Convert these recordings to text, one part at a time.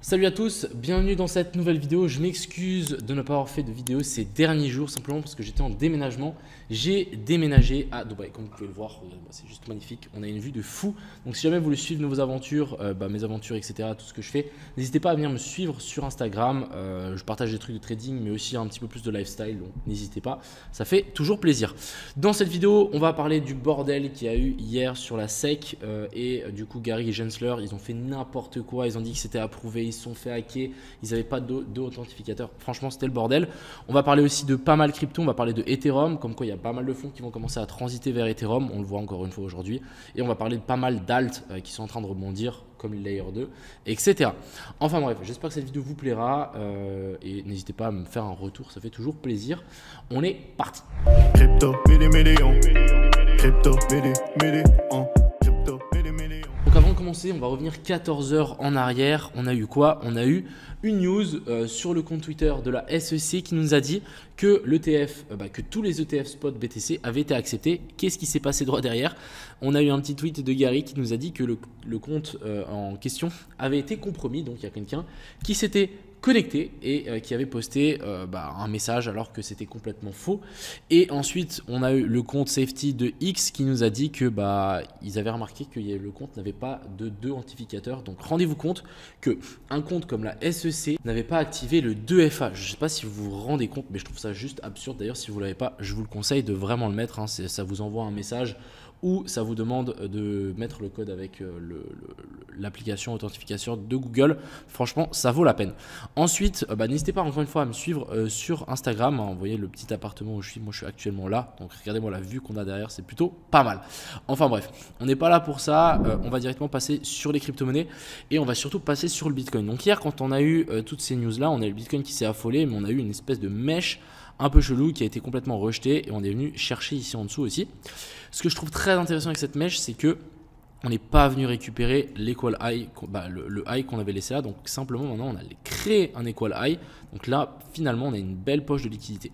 Salut à tous, bienvenue dans cette nouvelle vidéo. Je m'excuse de ne pas avoir fait de vidéo ces derniers jours simplement parce que j'étais en déménagement. J'ai déménagé à Dubaï, comme vous pouvez le voir, c'est juste magnifique. On a une vue de fou. Donc si jamais vous voulez suivre nos aventures, mes aventures, etc., tout ce que je fais, n'hésitez pas à venir me suivre sur Instagram. Je partage des trucs de trading, mais aussi un petit peu plus de lifestyle, donc n'hésitez pas. Ça fait toujours plaisir. Dans cette vidéo, on va parler du bordel qu'il y a eu hier sur la SEC du coup Gary et Gensler, ils ont fait n'importe quoi. Ils ont dit que c'était approuvé, ils se sont fait hacker, ils n'avaient pas d'authentificateur. Franchement, c'était le bordel. On va parler aussi de pas mal crypto, on va parler de Ethereum, comme quoi il y a pas mal de fonds qui vont commencer à transiter vers Ethereum, on le voit encore une fois aujourd'hui. Et on va parler de pas mal d'alt qui sont en train de rebondir, comme le Layer 2, etc. Enfin bref, j'espère que cette vidéo vous plaira et n'hésitez pas à me faire un retour, ça fait toujours plaisir. On est parti. Crypto, million. Crypto, million. Donc avant de commencer, on va revenir 14 heures en arrière. On a eu quoi? On a eu une news sur le compte Twitter de la SEC qui nous a dit que l'ETF, que tous les ETF spot BTC avaient été acceptés. Qu'est-ce qui s'est passé droit derrière? On a eu un petit tweet de Gary qui nous a dit que le compte en question avait été compromis. Donc il y a quelqu'un qui s'était connecté et qui avait posté un message alors que c'était complètement faux. Et ensuite on a eu le compte safety de X qui nous a dit que ils avaient remarqué que le compte n'avait pas de authentificateurs. Donc rendez-vous compte que un compte comme la SEC n'avait pas activé le 2FA. Je ne sais pas si vous vous rendez compte, mais je trouve ça juste absurde. D'ailleurs, si vous ne l'avez pas, je vous le conseille de vraiment le mettre, hein. Ça vous envoie un message ou ça vous demande de mettre le code avec l'application authentification de Google. Franchement, ça vaut la peine. Ensuite, n'hésitez pas encore une fois à me suivre sur Instagram. Vous voyez le petit appartement où je suis. Moi, je suis actuellement là. Donc, regardez-moi la vue qu'on a derrière. C'est plutôt pas mal. Enfin bref, on n'est pas là pour ça. On va directement passer sur les crypto-monnaies et on va surtout passer sur le Bitcoin. Donc, hier, quand on a eu toutes ces news-là, on a eu le Bitcoin qui s'est affolé, mais on a eu une espèce de mèche un peu chelou qui a été complètement rejeté et on est venu chercher ici en dessous aussi. Ce que je trouve très intéressant avec cette mèche, c'est que on n'est pas venu récupérer l'equal high, le high qu'on avait laissé là. Donc simplement maintenant on a créé un equal high. Donc là finalement on a une belle poche de liquidité.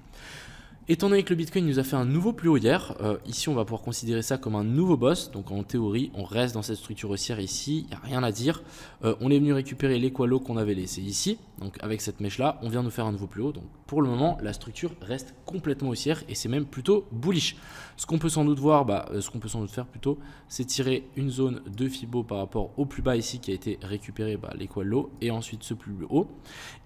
Étant donné que le Bitcoin nous a fait un nouveau plus haut hier, ici on va pouvoir considérer ça comme un nouveau boss. Donc en théorie, on reste dans cette structure haussière ici, il n'y a rien à dire. On est venu récupérer l'équal haut qu'on avait laissé ici. Donc avec cette mèche là, on vient nous faire un nouveau plus haut. Donc pour le moment, la structure reste complètement haussière et c'est même plutôt bullish. Ce qu'on peut sans doute voir, ce qu'on peut sans doute faire plutôt, c'est tirer une zone de Fibo par rapport au plus bas ici qui a été récupéré l'équal low et ensuite ce plus haut.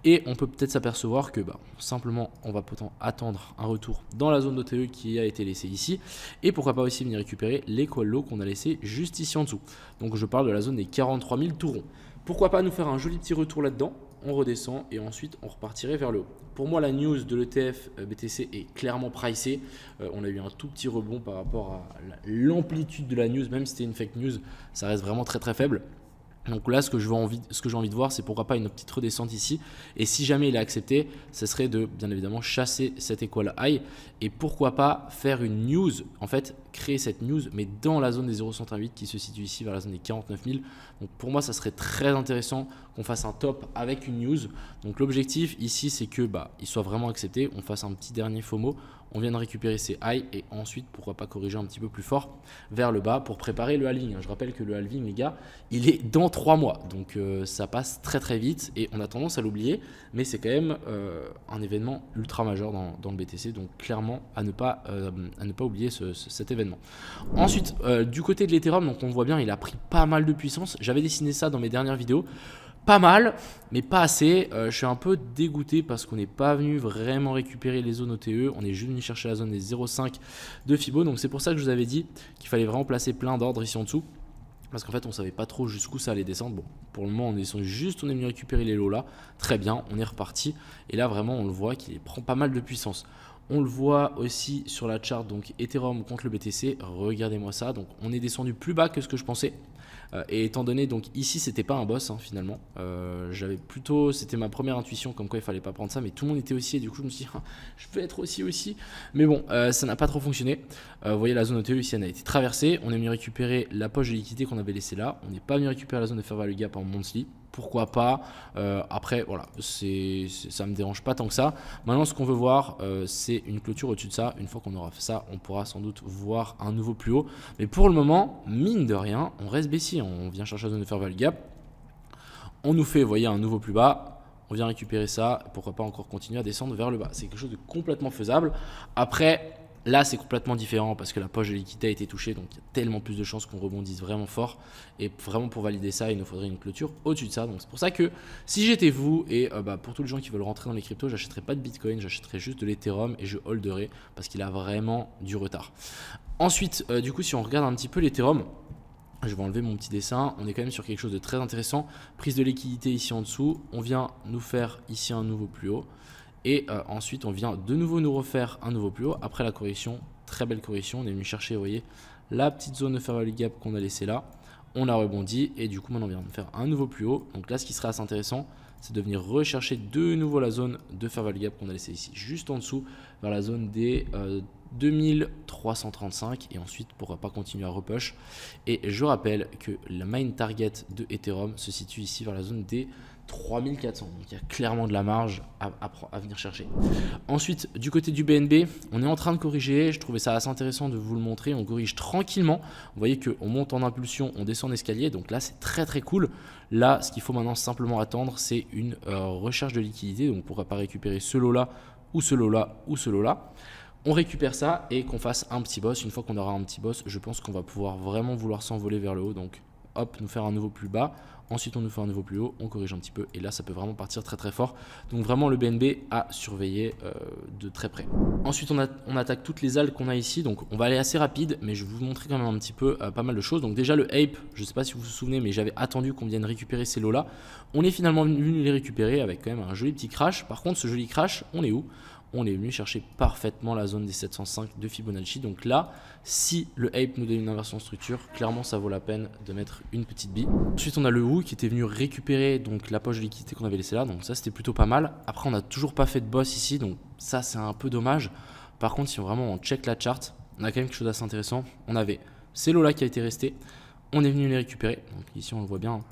Et on peut peut-être s'apercevoir que simplement on va peut-être attendre un retour dans la zone d'OTE qui a été laissée ici et pourquoi pas aussi venir récupérer l'équal low qu'on a laissé juste ici en dessous. Donc je parle de la zone des 43 000 tout rond. Pourquoi pas nous faire un joli petit retour là-dedans, on redescend et ensuite on repartirait vers le haut. Pour moi la news de l'ETF BTC est clairement pricée. On a eu un tout petit rebond par rapport à l'amplitude de la news, même si c'était une fake news, ça reste vraiment très très faible. Donc là, ce que j'ai envie de voir, c'est pourquoi pas une petite redescente ici. Et si jamais il est accepté, ce serait de, bien évidemment, chasser cette equal high. Et pourquoi pas faire une news, en fait, créer cette news, mais dans la zone des 0,108 qui se situe ici vers la zone des 49 000. Donc pour moi, ça serait très intéressant qu'on fasse un top avec une news. Donc l'objectif ici, c'est que il soit vraiment accepté. On fasse un petit dernier FOMO. On vient de récupérer ces highs et ensuite, pourquoi pas corriger un petit peu plus fort vers le bas pour préparer le halving. Je rappelle que le halving, les gars, il est dans 3 mois. Donc ça passe très très vite et on a tendance à l'oublier. Mais c'est quand même un événement ultra majeur dans le BTC. Donc clairement, à ne pas oublier cet événement. Ensuite, du côté de l'Ethereum, donc on voit bien, il a pris pas mal de puissance. J'avais dessiné ça dans mes dernières vidéos. Pas mal, mais pas assez. Je suis un peu dégoûté parce qu'on n'est pas venu vraiment récupérer les zones OTE. On est juste venu chercher la zone des 0,5 de Fibo. Donc c'est pour ça que je vous avais dit qu'il fallait vraiment placer plein d'ordres ici en dessous. Parce qu'en fait, on ne savait pas trop jusqu'où ça allait descendre. Bon, pour le moment, on est venu récupérer les lots là. Très bien, on est reparti. Et là, vraiment, on le voit qu'il prend pas mal de puissance. On le voit aussi sur la charte, donc Ethereum contre le BTC. Regardez-moi ça. Donc, on est descendu plus bas que ce que je pensais. Et étant donné, donc ici c'était pas un boss finalement, c'était ma première intuition comme quoi il fallait pas prendre ça, mais tout le monde était haussier, du coup je me suis dit je peux être aussi, mais bon ça n'a pas trop fonctionné. Vous voyez la zone OTE ici elle a été traversée, on est venu récupérer la poche de liquidité qu'on avait laissée là, on n'est pas venu récupérer la zone de fair value gap en monthly. Pourquoi pas, après voilà, ça me dérange pas tant que ça. Maintenant ce qu'on veut voir c'est une clôture au-dessus de ça. Une fois qu'on aura fait ça, on pourra sans doute voir un nouveau plus haut, mais pour le moment mine de rien on reste baissier, on vient chercher la zone de fair value gap. on nous fait, vous voyez, un nouveau plus bas, on vient récupérer ça, pourquoi pas encore continuer à descendre vers le bas. C'est quelque chose de complètement faisable. Après, là, c'est complètement différent parce que la poche de liquidité a été touchée, donc il y a tellement plus de chances qu'on rebondisse vraiment fort. Et vraiment pour valider ça, il nous faudrait une clôture au-dessus de ça. Donc c'est pour ça que si j'étais vous et pour tous les gens qui veulent rentrer dans les cryptos, j'achèterais pas de Bitcoin, j'achèterais juste de l'Ethereum et je holderais parce qu'il a vraiment du retard. Ensuite, du coup, si on regarde un petit peu l'Ethereum, je vais enlever mon petit dessin, on est quand même sur quelque chose de très intéressant. Prise de liquidité ici en dessous, on vient nous faire ici un nouveau plus haut. Et ensuite, on vient de nouveau nous refaire un nouveau plus haut. Après la correction, très belle correction. On est venu chercher, vous voyez, la petite zone de fair value gap qu'on a laissée là. On a rebondi et du coup, maintenant, on vient de faire un nouveau plus haut. Donc là, ce qui serait assez intéressant, c'est de venir rechercher de nouveau la zone de fair value gap qu'on a laissée ici, juste en dessous, vers la zone des 2335 et ensuite pourra pas continuer à repush. Et je rappelle que la main target de Ethereum se situe ici vers la zone des 3400, donc il y a clairement de la marge à venir chercher. Ensuite, du côté du BNB, on est en train de corriger. Je trouvais ça assez intéressant de vous le montrer. On corrige tranquillement. Vous voyez qu'on monte en impulsion, on descend en escalier, donc là c'est très très cool. Là, ce qu'il faut maintenant simplement attendre, c'est une recherche de liquidité. Donc pourquoi pas récupérer ce lot là ou ce lot là ou ce lot là. On récupère ça et qu'on fasse un petit boss. Une fois qu'on aura un petit boss, je pense qu'on va pouvoir vraiment vouloir s'envoler vers le haut. Donc hop, nous faire un nouveau plus bas. Ensuite, on nous fait un nouveau plus haut, on corrige un petit peu et là, ça peut vraiment partir très très fort. Donc vraiment, le BNB à surveiller de très près. Ensuite, on attaque toutes les algues qu'on a ici. Donc on va aller assez rapide, mais je vais vous montrer quand même un petit peu pas mal de choses. Donc déjà, le Ape, je ne sais pas si vous vous souvenez, mais j'avais attendu qu'on vienne récupérer ces lots-là. On est finalement venu les récupérer avec quand même un joli petit crash. Par contre, ce joli crash, on est où ? On est venu chercher parfaitement la zone des 705 de Fibonacci. Donc là, si le Ape nous donne une inversion de structure, clairement ça vaut la peine de mettre une petite bille. Ensuite, on a le WU qui était venu récupérer donc la poche de liquidité qu'on avait laissée là. Donc ça, c'était plutôt pas mal. Après, on n'a toujours pas fait de boss ici. Donc ça, c'est un peu dommage. Par contre, si vraiment on check la chart, on a quand même quelque chose d'assez intéressant. On avait ces lots là qui a été resté. On est venu les récupérer. Donc ici, on le voit bien.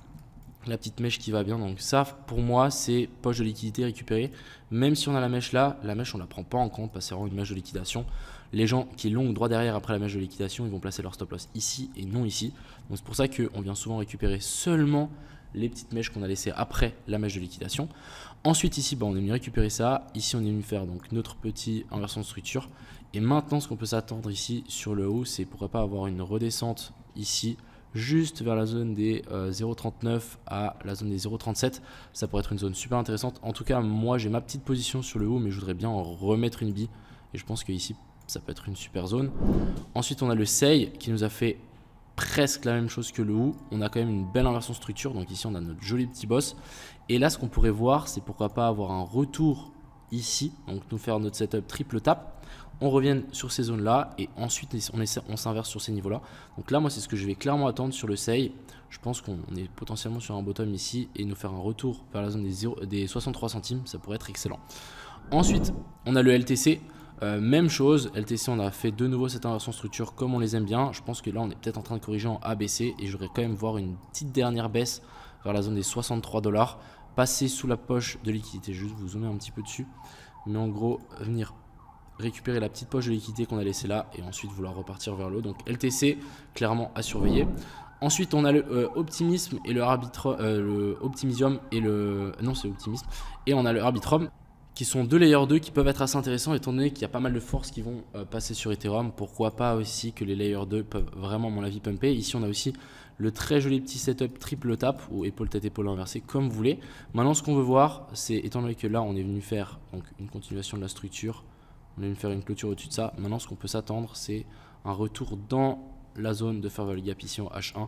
La petite mèche qui va bien, donc ça pour moi c'est poche de liquidité récupérée. Même si on a la mèche là, la mèche on la prend pas en compte parce que c'est vraiment une mèche de liquidation. Les gens qui l'ont droit derrière après la mèche de liquidation, ils vont placer leur stop loss ici et non ici. Donc c'est pour ça qu'on vient souvent récupérer seulement les petites mèches qu'on a laissées après la mèche de liquidation. Ensuite ici on est venu récupérer ça, ici on est venu faire donc notre petit inversion de structure. Et maintenant ce qu'on peut s'attendre ici sur le haut, c'est pourquoi pas avoir une redescente ici juste vers la zone des 0,39 à la zone des 0,37. Ça pourrait être une zone super intéressante. En tout cas, moi, j'ai ma petite position sur le haut, mais je voudrais bien en remettre une bille. Et je pense qu'ici, ça peut être une super zone. Ensuite, on a le SEI qui nous a fait presque la même chose que le haut. On a quand même une belle inversion structure. Donc ici, on a notre joli petit boss. Et là, ce qu'on pourrait voir, c'est pourquoi pas avoir un retour ici. Donc, nous faire notre setup triple tap. On revient sur ces zones là et ensuite on s'inverse sur ces niveaux là. Donc là moi c'est ce que je vais clairement attendre sur le SEI. Je pense qu'on est potentiellement sur un bottom ici et nous faire un retour vers la zone des 63 centimes, ça pourrait être excellent. Ensuite on a le LTC, même chose, LTC on a fait de nouveau cette inversion structure comme on les aime bien. Je pense que là on est peut-être en train de corriger en ABC et je voudrais quand même voir une petite dernière baisse vers la zone des 63 $, passer sous la poche de liquidité, juste vous zoomer un petit peu dessus, mais en gros venir récupérer la petite poche de liquidité qu'on a laissée là et ensuite vouloir repartir vers le haut. Donc LTC clairement à surveiller. Ensuite on a le optimisme et le optimisium et le non c'est optimisme et on a le arbitrum qui sont deux layer 2 qui peuvent être assez intéressants étant donné qu'il y a pas mal de forces qui vont passer sur Ethereum. Pourquoi pas aussi que les layer 2 peuvent vraiment à mon avis pumper. Ici on a aussi le très joli petit setup triple tap ou épaule tête épaule inversée comme vous voulez. Maintenant ce qu'on veut voir c'est étant donné que là on est venu faire donc une continuation de la structure. On est venu faire une clôture au-dessus de ça. Maintenant, ce qu'on peut s'attendre, c'est un retour dans la zone de fair value gap ici en H1.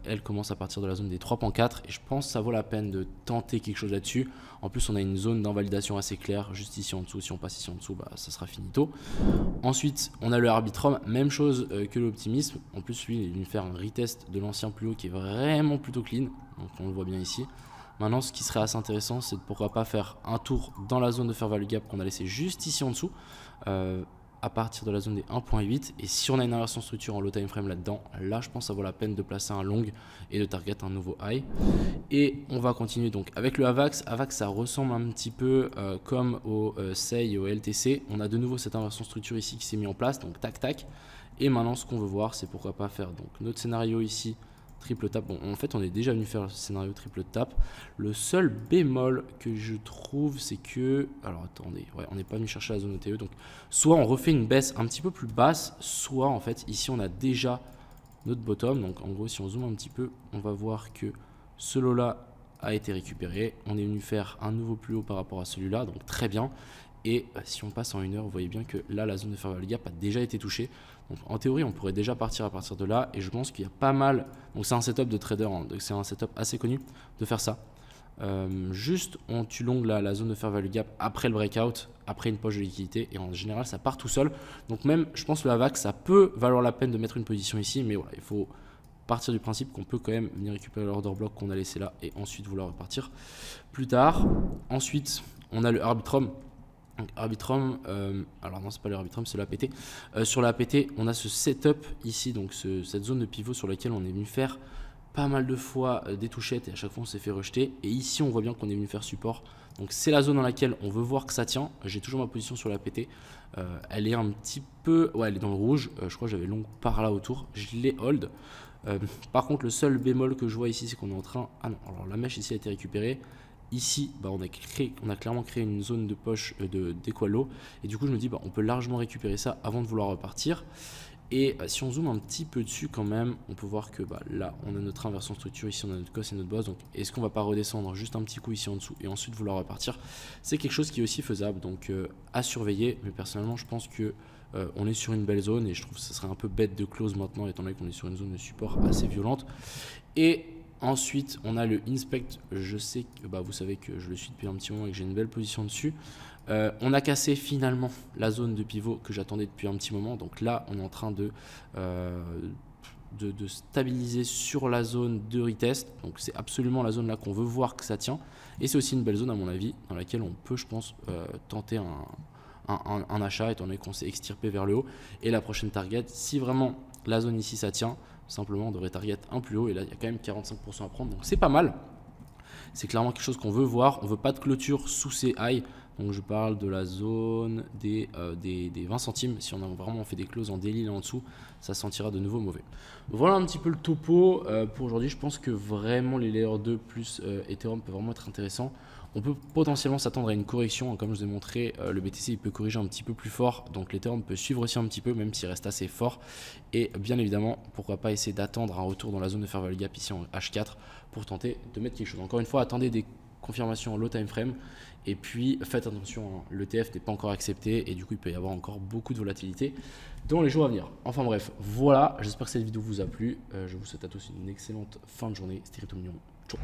Elle commence à partir de la zone des 3.4 et je pense que ça vaut la peine de tenter quelque chose là-dessus. En plus, on a une zone d'invalidation assez claire juste ici en dessous. Si on passe ici en dessous, ça sera finito. Ensuite, on a le arbitrum, même chose que l'optimisme. En plus, lui, il est venu faire un retest de l'ancien plus haut qui est vraiment plutôt clean. Donc, on le voit bien ici. Maintenant, ce qui serait assez intéressant, c'est de pourquoi pas faire un tour dans la zone de fair value gap qu'on a laissé juste ici en dessous, à partir de la zone des 1.8. Et si on a une inversion structure en low time frame là-dedans, là, je pense que ça vaut la peine de placer un long et de target un nouveau high. Et on va continuer donc avec le AVAX. AVAX, ça ressemble un petit peu comme au SEI et au LTC. On a de nouveau cette inversion structure ici qui s'est mis en place, donc tac tac. Et maintenant, ce qu'on veut voir, c'est pourquoi pas faire donc notre scénario ici triple tap. Bon, en fait, on est déjà venu faire le scénario triple tap. Le seul bémol que je trouve, c'est que... Alors, attendez, ouais, on n'est pas venu chercher la zone OTE. Donc, soit on refait une baisse un petit peu plus basse, soit, en fait, ici, on a déjà notre bottom. Donc, en gros, si on zoome un petit peu, on va voir que ce lot-là a été récupéré. On est venu faire un nouveau plus haut par rapport à celui-là. Donc, très bien. Et si on passe en 1 heure, vous voyez bien que là, la zone de fair value gap a déjà été touchée. Donc en théorie, on pourrait déjà partir à partir de là. Et je pense qu'il y a pas mal... Donc c'est un setup de trader, hein, c'est un setup assez connu de faire ça. Juste, on tue long la zone de fair value gap après le breakout, après une poche de liquidité. Et en général, ça part tout seul. Donc même, je pense que le AVAX, ça peut valoir la peine de mettre une position ici. Mais voilà, il faut partir du principe qu'on peut quand même venir récupérer l'order block qu'on a laissé là. Et ensuite vouloir repartir plus tard. Ensuite, on a le Arbitrum. Donc Arbitrum, alors non c'est pas le Arbitrum, c'est l'APT. Sur l'APT, on a ce setup ici, donc cette zone de pivot sur laquelle on est venu faire pas mal de fois des touchettes et à chaque fois on s'est fait rejeter. Et ici on voit bien qu'on est venu faire support. Donc c'est la zone dans laquelle on veut voir que ça tient. J'ai toujours ma position sur l'APT. Elle est un petit peu, ouais elle est dans le rouge. Je crois que j'avais long par là autour. Je l'ai hold. Par contre le seul bémol que je vois ici c'est qu'on est en train... Ah non, alors la mèche ici a été récupérée. Ici, bah, on a clairement créé une zone de poche d'équalo. Et du coup, je me dis, bah, on peut largement récupérer ça avant de vouloir repartir. Et si on zoome un petit peu dessus quand même, on peut voir que bah, là, on a notre inversion structure. Ici, on a notre cost et notre boss. Donc, est-ce qu'on va pas redescendre juste un petit coup ici en dessous et ensuite vouloir repartir? C'est quelque chose qui est aussi faisable. Donc, à surveiller. Mais personnellement, je pense que on est sur une belle zone. Et je trouve que ce serait un peu bête de close maintenant, étant donné qu'on est sur une zone de support assez violente. Et ensuite, on a le inspect. Je sais que bah, vous savez que je le suis depuis un petit moment et que j'ai une belle position dessus. On a cassé finalement la zone de pivot que j'attendais depuis un petit moment. Donc là, on est en train de stabiliser sur la zone de retest. Donc c'est absolument la zone là qu'on veut voir que ça tient. Et c'est aussi une belle zone à mon avis dans laquelle on peut, je pense, tenter un achat étant donné qu'on s'est extirpé vers le haut. Et la prochaine target, si vraiment la zone ici ça tient, simplement on devrait target un plus haut et là il y a quand même 45% à prendre, donc c'est pas mal. C'est clairement quelque chose qu'on veut voir. On veut pas de clôture sous ces highs, donc je parle de la zone des 20 centimes. Si on a vraiment fait des closes en daily là en dessous, ça sentira de nouveau mauvais. Voilà un petit peu le topo pour aujourd'hui. Je pense que vraiment les layers 2 plus Ethereum peuvent vraiment être intéressants. On peut potentiellement s'attendre à une correction, comme je vous ai montré, le BTC il peut corriger un petit peu plus fort, donc l'Ethereum peut suivre aussi un petit peu, même s'il reste assez fort. Et bien évidemment, pourquoi pas essayer d'attendre un retour dans la zone de fair value gap ici en H4 pour tenter de mettre quelque chose. Encore une fois, attendez des confirmations en low time frame et puis faites attention, hein, l'ETF n'est pas encore accepté et du coup il peut y avoir encore beaucoup de volatilité dans les jours à venir. Enfin bref, voilà, j'espère que cette vidéo vous a plu. Je vous souhaite à tous une excellente fin de journée. C'était Rito Mignon. Ciao.